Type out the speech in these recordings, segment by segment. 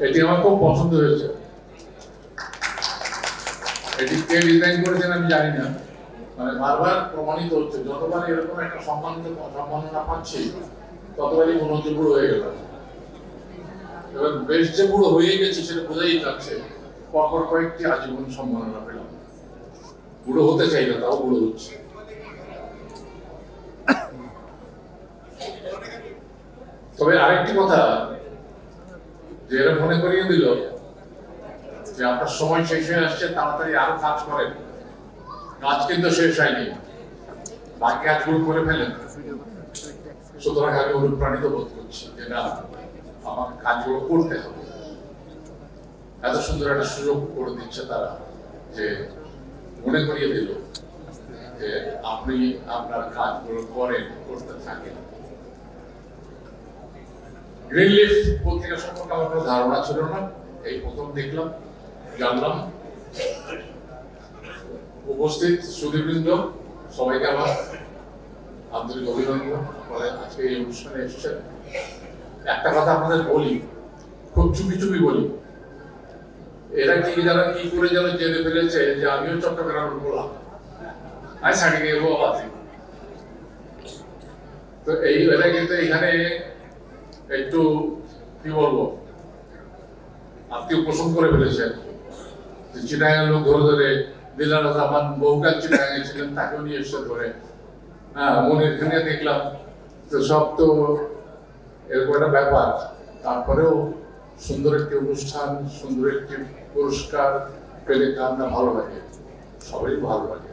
এটি আমার খুব পছন্দ হয়েছে। এটি কে ডিজাইন করেছেন আমি জানি না, মানে বারবার প্রমাণিত হচ্ছে যতবার এরকম একটা সম্মাননা পাচ্ছি ততবারই মনে হচ্ছে বুড়ো হয়ে গেল। এবার বেশ যে বুড়ো হয়ে গেছে সেটা বোঝাই যাচ্ছে, পরপর কয়েকটি আজীবন সম্মাননা পেলাম। বুড়ো হতে চাই না, তাও বুড়ো হচ্ছে। তবে আরেকটি কথা যে এরা মনে করিয়ে দিল যে আপনার সময় শেষ হয়ে আসছে, তাড়াতাড়ি আরো কাজ করেন। কাজ কিন্তু শেষ হয়নি, বাকি কাজগুলো করে ফেলেন। সুতরাং আমি অনুপ্রাণিত বোধ করছি যে না, আমার কাজগুলো করতে হবে। এত সুন্দর একটা সুযোগ করে দিচ্ছে তারা, যে মনে করিয়ে দিল যে আপনি আপনার কাজগুলো করেন, করতে থাকেন। গ্রিন লিফ পত্রিকা সম্পর্কে আমার কোনো ধারণা ছিল না, এই প্রথম দেখলাম, জানলাম। উপস্থিত সুধীবৃন্দ সবাইকে আমার আন্তরিক অভিনন্দন। আপনারা আজকে এই অনুষ্ঠানে এসেছেন। একটা কথা আপনাদের বলি, খুব চুপি চুপি বলি, এরা কি যারা কি করে যেন জেনে ফেলেছে যে আমিও চট্টগ্রামের বললাম আমি সাড়ে গিয়ে আছি। তো এই এরা কিন্তু এখানে একটু কি বলবো আত্মীয় পোষণ করে ফেলেছেন। চিটাগাঙ্গের লোক ধরে ধরে দিলারা জামান বহুকাল চিটাগাঙ্গে ছিলেন, তাকেও নিয়ে এসে ধরে। হ্যাঁ, মনে এখানে দেখলাম তো সব তো এরকম একটা ব্যাপার। তারপরেও সুন্দর একটি অনুষ্ঠান, সুন্দর একটি পুরস্কার পেলে কার না ভালো লাগে, সবাই ভালো লাগে।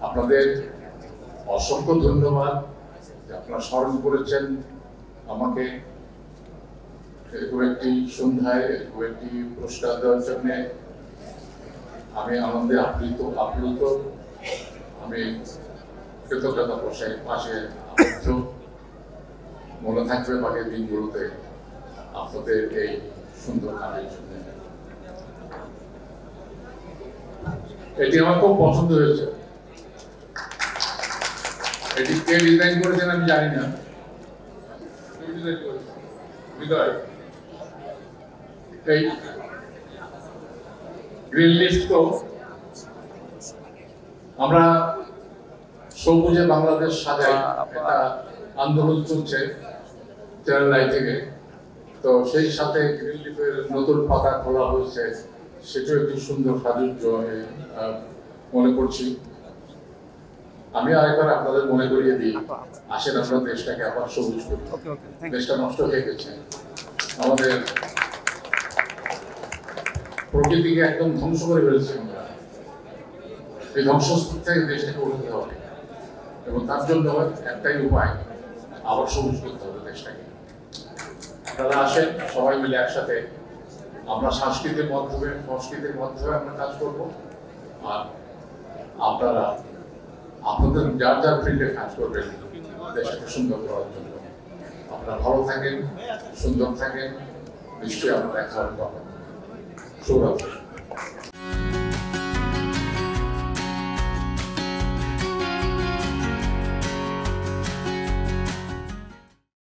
আপনাদের অসংখ্য ধন্যবাদ যে আপনারা স্মরণ করেছেন আমাকে এরকম একটি সন্ধ্যায় এরকম একটি পুরস্কার দেওয়ার জন্য। আমি আনন্দে আপ্লুত। আমি কৃতজ্ঞতা পাশে আবদ্ধ। মনে থাকবে বাকি দিনগুলোতে আপনাদের এই সুন্দর কাজের জন্য। এটি আমার খুব পছন্দ হয়েছে। এটি কে ডিজাইন করেছেন আমি জানি না, এই গ্রিন লিফট তো আমরা সবুজে বাংলাদেশ সাজাই একটা আন্দোলন চলছে চেরালাই থেকে। তো সেই সাথে গ্রিন লিফের নতুন পাতা খোলা হয়েছে, সেটাও একটি সুন্দর সাজুজ্য আমি মনে করছি। আমি আরেকবার আপনাদের মনে করিয়ে দিই, আসেন আমরা দেশটাকে আবার সবুজ করি। দেশটা নষ্ট হয়ে গেছে, আমাদের প্রকৃতিকে একদম ধ্বংস করে ফেলেছি আমরা। এই ধ্বংসস্তূপ থেকে দেশটাকে উঠতে হবে, এবং তার জন্য একটাই উপায়, আবার সবুজ করতে হবে দেশটাকে। আপনারা আসেন, সবাই মিলে একসাথে আমরা সংস্কৃতির মাধ্যমে আমরা কাজ করব। আর আপনারা আপনাদের যার যার ফিল্ডে কাজ করবেন দেশটাকে সুন্দর করার জন্য। আপনারা ভালো থাকেন, সুন্দর থাকেন, নিশ্চয়ই আপনারা দেখা হবে। শুভরাত্রি।